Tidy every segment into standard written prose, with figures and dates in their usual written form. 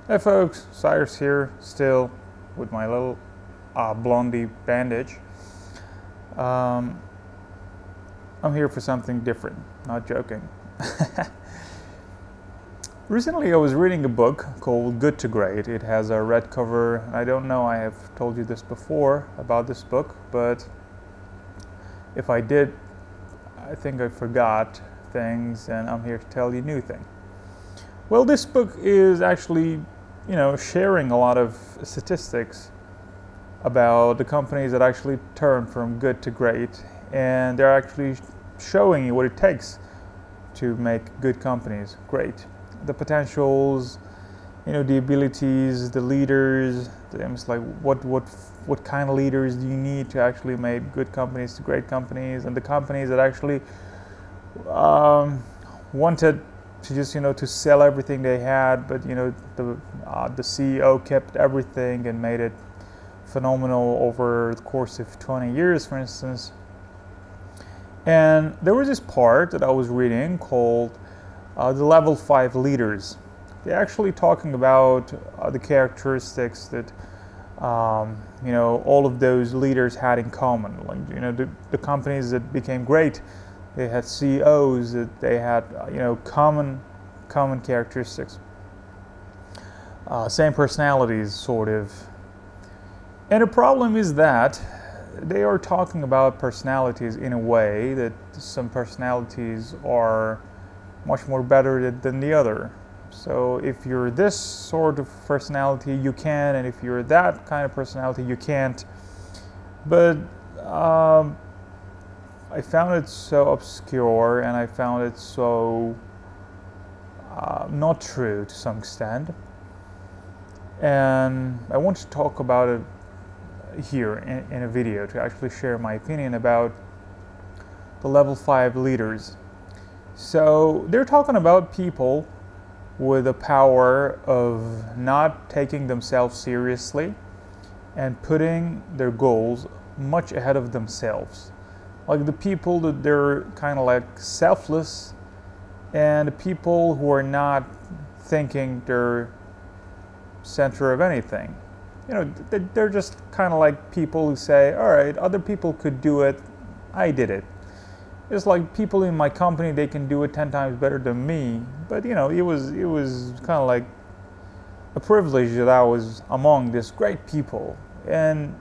Hey folks, Cyrus here, still with my little blondie bandage. Um, I'm here for something different, not joking. Recently I was reading a book called Good to Great. It has a red cover. I don't know, I have told you this before about this book, but if I did, I think I forgot things and I'm here to tell you new things. Well, this book is actually sharing a lot of statistics about the companies that actually turn from good to great, and they're actually showing you what it takes to make good companies great. The potentials, the abilities, the leaders. It's like what kind of leaders do you need to actually make good companies to great companies, and the companies that actually wanted to just to sell everything they had, but the CEO kept everything and made it phenomenal over the course of 20 years, for instance. And there was this part that I was reading called the level 5 leaders. They're actually talking about the characteristics that all of those leaders had in common. Like the companies that became great, they had CEOs that they had common characteristics, same personalities sort of. And the problem is that they are talking about personalities in a way that some personalities are much more better than the other. So if you're this sort of personality, you can, and if you're that kind of personality, you can't. But I found it so obscure, and I found it so not true to some extent. And I want to talk about it here in a video to actually share my opinion about the level 5 leaders. So they're talking about people with the power of not taking themselves seriously and putting their goals much ahead of themselves. Like the people that they're kind of like selfless, and the people who are not thinking they're center of anything. They're just kind of like people who say, all right, other people could do it, I did it. It's like people in my company, they can do it 10 times better than me. But it was kind of like a privilege that I was among these great people. And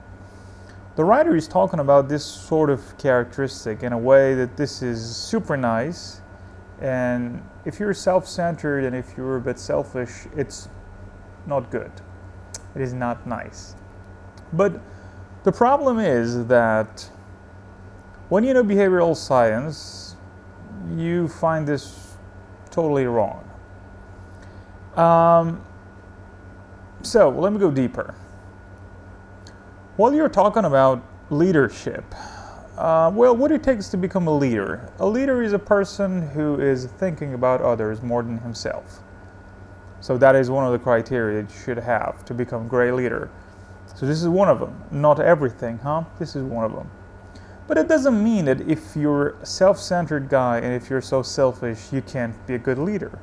the writer is talking about this sort of characteristic in a way that this is super nice. And if you're self-centered and if you're a bit selfish, it's not good. It is not nice. But the problem is that when you know behavioral science, you find this totally wrong. So let me go deeper. While you're talking about leadership, what it takes to become a leader. A leader is a person who is thinking about others more than himself. So that is one of the criteria that you should have to become a great leader. So this is one of them. Not everything, This is one of them. But it doesn't mean that if you're a self-centered guy and if you're so selfish, you can't be a good leader.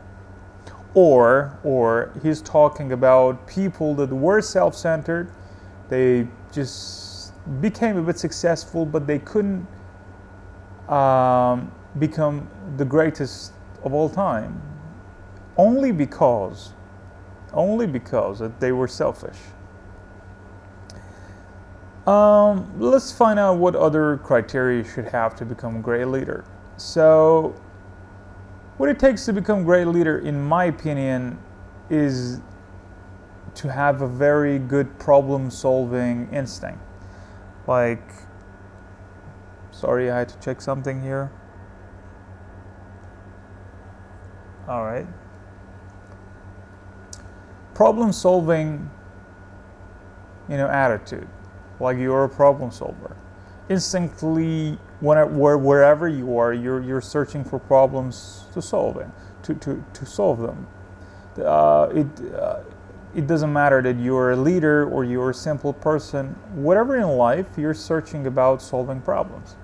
Or he's talking about people that were self-centered. They just became a bit successful, but they couldn't become the greatest of all time. Only because that they were selfish. Let's find out what other criteria you should have to become a great leader. So, what it takes to become a great leader, in my opinion, is to have a very good problem-solving instinct. Like, sorry, I had to check something here. All right. Problem-solving, attitude. Like you're a problem solver. Instinctively, wherever you are, you're searching for problems to solve it, to solve them. It doesn't matter that you're a leader or you're a simple person. Whatever in life, you're searching about solving problems.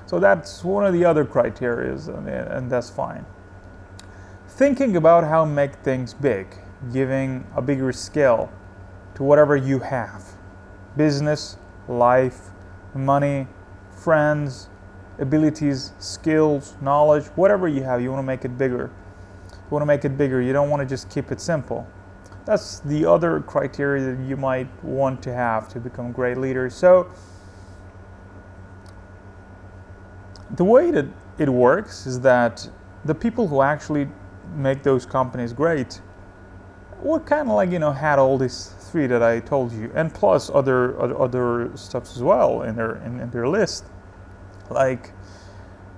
So that's one of the other criteria, and that's fine. Thinking about how to make things big. giving a bigger scale to whatever you have. Business, life, money, friends, abilities, skills, knowledge, whatever you have, you want to make it bigger. You want to make it bigger. You don't want to just keep it simple. That's the other criteria that you might want to have to become a great leader. So the way that it works is that the people who actually make those companies great were kind of like, had all these three that I told you, and plus other stuffs as well in their list. Like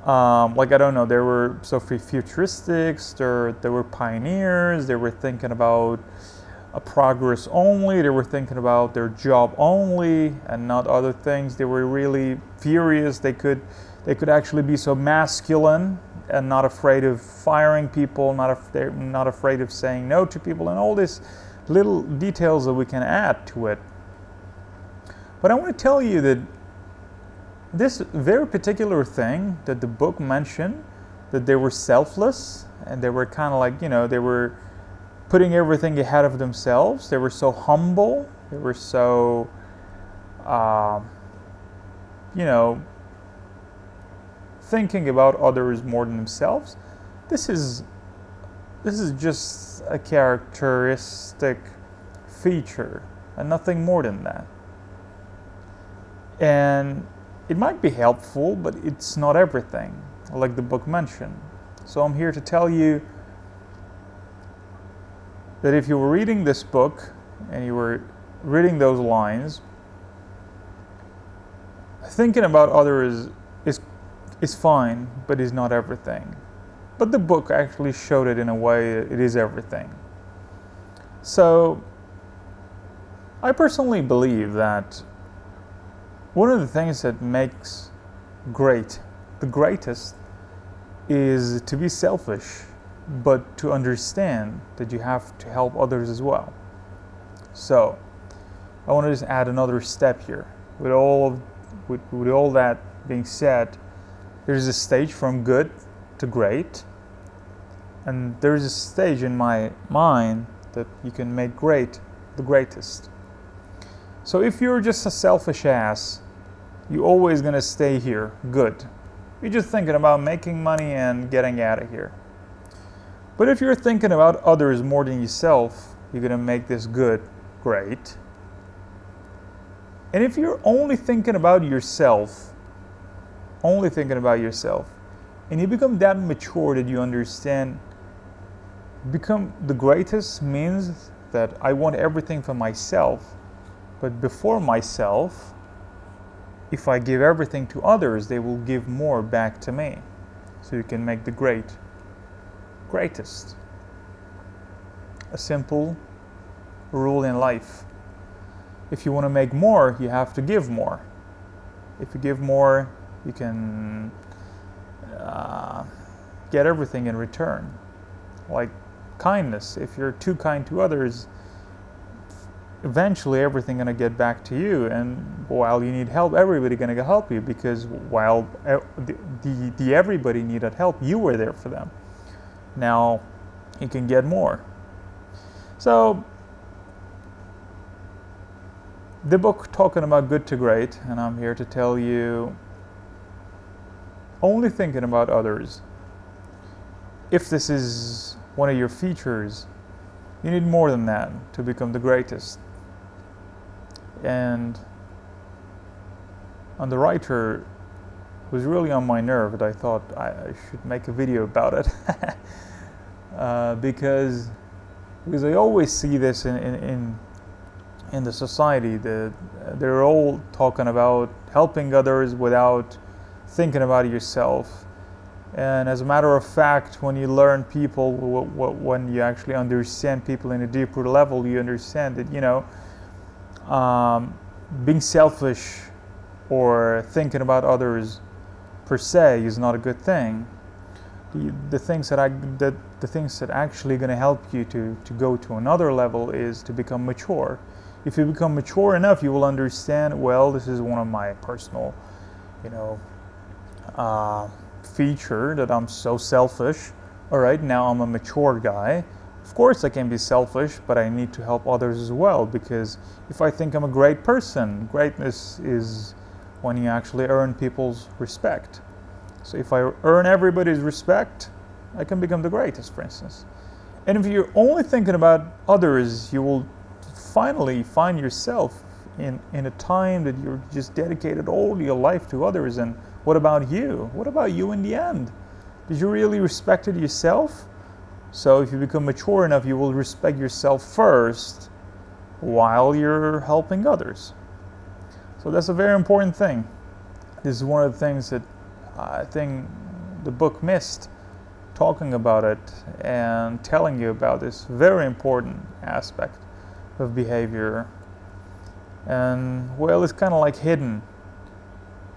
I don't know, there were so futuristics, there were pioneers, they were thinking about a progress only, they were thinking about their job only and not other things. They were really furious. They could actually be so masculine and not afraid of firing people, not afraid of saying no to people, and all these little details that we can add to it. But I want to tell you that this very particular thing that the book mentioned, that they were selfless and they were kind of like, they were putting everything ahead of themselves. They were so humble. They were so, thinking about others more than themselves. This is just a characteristic feature and nothing more than that. And it might be helpful, but it's not everything, like the book mentioned. So I'm here to tell you that if you were reading this book and you were reading those lines, thinking about others is fine, but is not everything. But the book actually showed it in a way it is everything. So I personally believe that one of the things that makes the greatest, is to be selfish, but to understand that you have to help others as well. So I want to just add another step here. With all that being said, there's a stage from good to great, and there's a stage in my mind that you can make great the greatest. So if you're just a selfish ass, you're always going to stay here good. You're just thinking about making money and getting out of here. But if you're thinking about others more than yourself, you're going to make this good great. And if you're only thinking about yourself, and you become that mature that you understand, become the greatest means that I want everything for myself, but before myself, if I give everything to others, they will give more back to me. So you can make the greatest. A simple rule in life. If you want to make more, you have to give more. If you give more, you can get everything in return. Like kindness. If you're too kind to others, eventually everything going to get back to you, and while you need help, everybody going to help you, because while the everybody needed help, you were there for them. Now you can get more. So the book talking about good to great, and I'm here to tell you, only thinking about others, if this is one of your features, you need more than that to become the greatest. And the writer was really on my nerve, that I thought I should make a video about it. because I always see this in the society, that they're all talking about helping others without thinking about yourself. And as a matter of fact, when you learn people, when you actually understand people in a deeper level, you understand that, being selfish or thinking about others per se is not a good thing. The things that actually going to help you to go to another level is to become mature. If you become mature enough, you will understand, well, this is one of my personal, feature, that I'm so selfish. All right, now I'm a mature guy. Of course, I can be selfish, but I need to help others as well, because if I think I'm a great person, greatness is when you actually earn people's respect. So if I earn everybody's respect, I can become the greatest, for instance. And if you're only thinking about others, you will finally find yourself in a time that you're just dedicated all your life to others. And what about you? What about you in the end? Did you really respect it yourself? So if you become mature enough, you will respect yourself first while you're helping others. So that's a very important thing. This is one of the things that I think the book missed, talking about it and telling you about this very important aspect of behavior. And well, it's kind of like hidden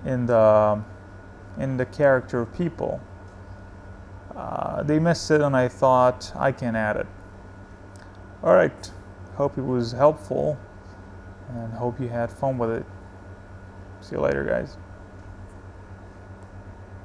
in the character of people. They missed it, and I thought I can add it. All right, hope it was helpful, and hope you had fun with it. See you later, guys.